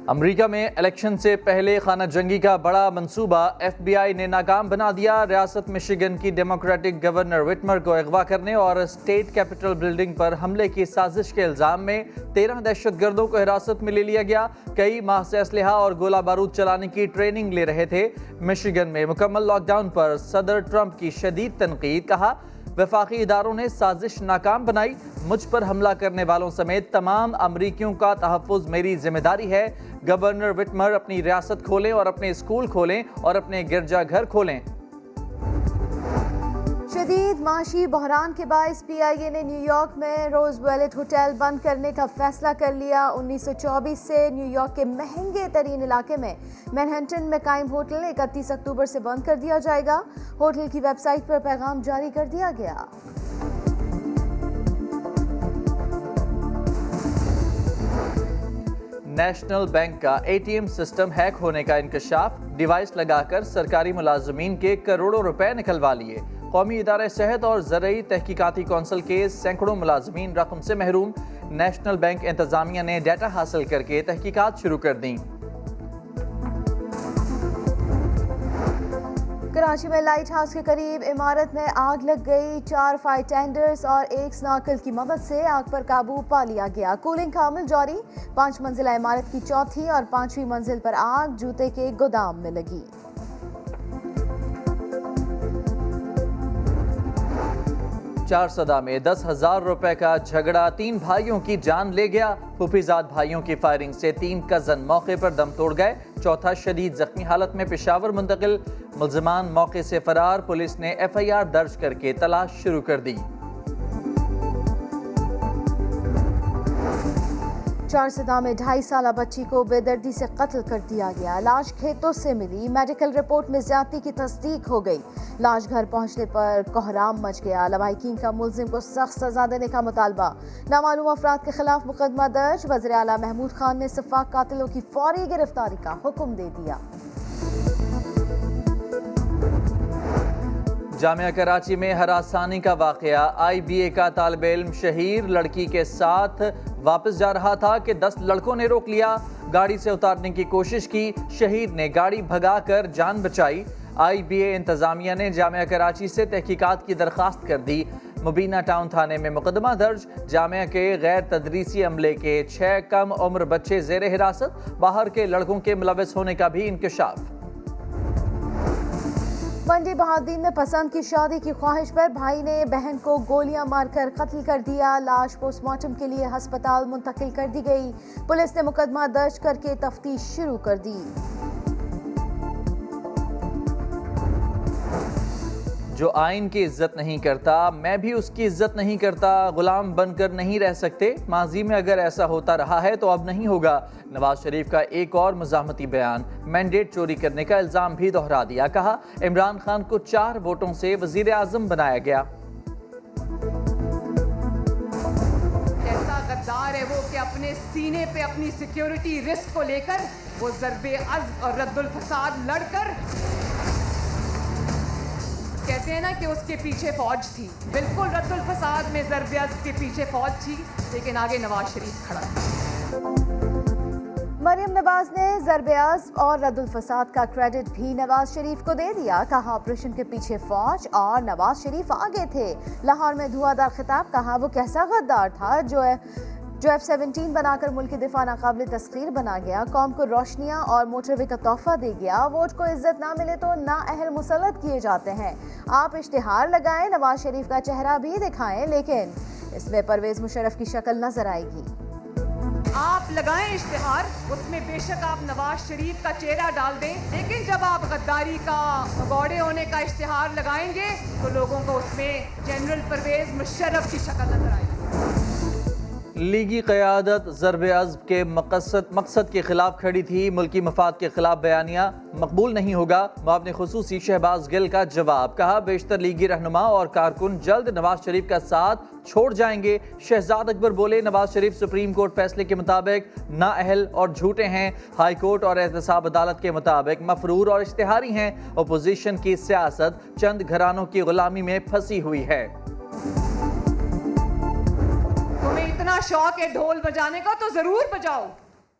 امریکہ میں الیکشن سے پہلے خانہ جنگی کا بڑا منصوبہ FBI نے ناکام بنا دیا۔ ریاست مشیگن کی ڈیموکریٹک گورنر وٹمر کو اغوا کرنے اور اسٹیٹ کیپٹل بلڈنگ پر حملے کی سازش کے الزام میں 13 دہشت گردوں کو حراست میں لے لیا گیا۔ کئی ماہ سے اسلحہ اور گولہ بارود چلانے کی ٹریننگ لے رہے تھے۔ مشیگن میں مکمل لاک ڈاؤن پر صدر ٹرمپ کی شدید تنقید۔ کہا وفاقی اداروں نے سازش ناکام بنائی، مجھ پر حملہ کرنے والوں سمیت تمام امریکیوں کا تحفظ میری ذمہ داری ہے۔ گورنر وٹمر اپنی ریاست کھولیں اور اپنے اسکول کھولیں اور اپنے گرجا گھر کھولیں۔ شدید معاشی بحران کے باعث PIA نے نیو یارک میں روز ویلٹ ہوٹل بند کرنے کا فیصلہ کر لیا۔ 1924 سے نیو یارک کے مہنگے ترین علاقے میں مینہٹن میں قائم ہوٹل 31 اکتوبر سے بند کر دیا جائے گا۔ ہوٹل کی ویب سائٹ پر پیغام جاری کر دیا گیا۔ نیشنل بینک کا ATM سسٹم ہیک ہونے کا انکشاف۔ ڈیوائس لگا کر سرکاری ملازمین کے کروڑوں روپے نکلوا لیے۔ قومی ادارہ صحت اور زرعی تحقیقاتی کونسل کے سینکڑوں ملازمین رقم سے محروم۔ نیشنل بینک انتظامیہ نے ڈیٹا حاصل کر کے تحقیقات شروع کر دیں۔ کراچی میں لائٹ ہاؤس کے قریب عمارت میں آگ لگ گئی۔ 4 فائر ٹینڈرز اور 1 سنارکل کی مدد سے آگ پر قابو پا لیا گیا۔ کولنگ کا عمل جاری۔ 5 منزلہ عمارت کی چوتھی اور 5ویں منزل پر آگ جوتے کے گودام میں لگی۔ چارسدہ میں 10,000 روپے کا جھگڑا 3 بھائیوں کی جان لے گیا۔ پھوپھیزاد بھائیوں کی فائرنگ سے 3 کزن موقع پر دم توڑ گئے۔ چوتھا شدید زخمی حالت میں پشاور منتقل۔ ملزمان موقع سے فرار۔ پولیس نے FIR درج کر کے تلاش شروع کر دی۔ چارسدہ میں 2.5 سالہ بچی کو بے دردی سے قتل کر دیا گیا۔ لاش کھیتوں سے ملی۔ میڈیکل رپورٹ میں زیادتی کی تصدیق ہو گئی۔ لاش گھر پہنچنے پر کوہرام مچ گیا۔ لوائیکین کا ملزم کو سخت سزا دینے کا مطالبہ۔ نامعلوم افراد کے خلاف مقدمہ درج۔ وزیر اعلیٰ محمود خان نے سفاک قاتلوں کی فوری گرفتاری کا حکم دے دیا۔ جامعہ کراچی میں ہراسانی کا واقعہ۔ IBA کا طالب علم شہیر لڑکی کے ساتھ واپس جا رہا تھا کہ 10 لڑکوں نے روک لیا۔ گاڑی سے اتارنے کی کوشش کی۔ شہید نے گاڑی بھگا کر جان بچائی۔ IBA انتظامیہ نے جامعہ کراچی سے تحقیقات کی درخواست کر دی۔ مبینہ ٹاؤن تھانے میں مقدمہ درج۔ جامعہ کے غیر تدریسی عملے کے 6 کم عمر بچے زیر حراست۔ باہر کے لڑکوں کے ملوث ہونے کا بھی انکشاف۔ منڈی بہادین میں پسند کی شادی کی خواہش پر بھائی نے بہن کو گولیاں مار کر قتل کر دیا۔ لاش پوسٹ مارٹم کے لیے ہسپتال منتقل کر دی گئی۔ پولیس نے مقدمہ درج کر کے تفتیش شروع کر دی۔ جو آئین کی عزت نہیں کرتا میں بھی اس کی عزت نہیں کرتا۔ غلام بن کر نہیں رہ سکتے۔ ماضی میں اگر ایسا ہوتا رہا ہے تو اب نہیں ہوگا۔ نواز شریف کا ایک اور مزاحمتی بیان۔ مینڈیٹ چوری کرنے کا الزام بھی دہرا دیا۔ کہا عمران خان کو 4 ووٹوں سے وزیر اعظم بنایا گیا۔ ایسا غدار ہے وہ کہ اپنے سینے پہ اپنی سیکیورٹی رسک کو لے کر وہ ضرب عزم اور رد الفساد لڑ کر کہتے ہیں نا کہ اس کے پیچھے فوج تھی۔ بالکل رد الفساد میں ضرب عزم کے پیچھے فوج تھی، لیکن آگے نواز شریف کھڑا تھا۔ مریم نواز نے ضرب عزم اور رد الفساد کا کریڈٹ بھی نواز شریف کو دے دیا۔ کہا آپریشن کے پیچھے فوج اور نواز شریف آگے تھے۔ لاہور میں دھواں دار خطاب۔ کہا وہ کیسا غدار تھا جو F-17 بنا کر ملک دفاع ناقابل تسخیر بنا گیا، قوم کو روشنیاں اور موٹر وے کا تحفہ دے گیا۔ ووٹ کو عزت نہ ملے تو نااہل مسلط کیے جاتے ہیں۔ آپ اشتہار لگائیں، نواز شریف کا چہرہ بھی دکھائیں، لیکن اس میں پرویز مشرف کی شکل نظر آئے گی۔ آپ لگائیں اشتہار، اس میں بے شک آپ نواز شریف کا چہرہ ڈال دیں، لیکن جب آپ غداری کا بگوڑے ہونے کا اشتہار لگائیں گے تو لوگوں کو اس میں جنرل پرویز مشرف کی شکل نظر آئے گی۔ لیگی قیادت ضرب عزم کے مقصد کے خلاف کھڑی تھی۔ ملکی مفاد کے خلاف بیانیہ مقبول نہیں ہوگا۔ معاون خصوصی شہباز گل کا جواب۔ کہا بیشتر لیگی رہنما اور کارکن جلد نواز شریف کا ساتھ چھوڑ جائیں گے۔ شہزاد اکبر بولے نواز شریف سپریم کورٹ فیصلے کے مطابق نااہل اور جھوٹے ہیں۔ ہائی کورٹ اور احتساب عدالت کے مطابق مفرور اور اشتہاری ہیں۔ اپوزیشن کی سیاست چند گھرانوں کی غلامی میں پھنسی ہوئی ہے۔ تمہیں اتنا شوق ہے ڈھول بجانے کا تو ضرور بجاؤ،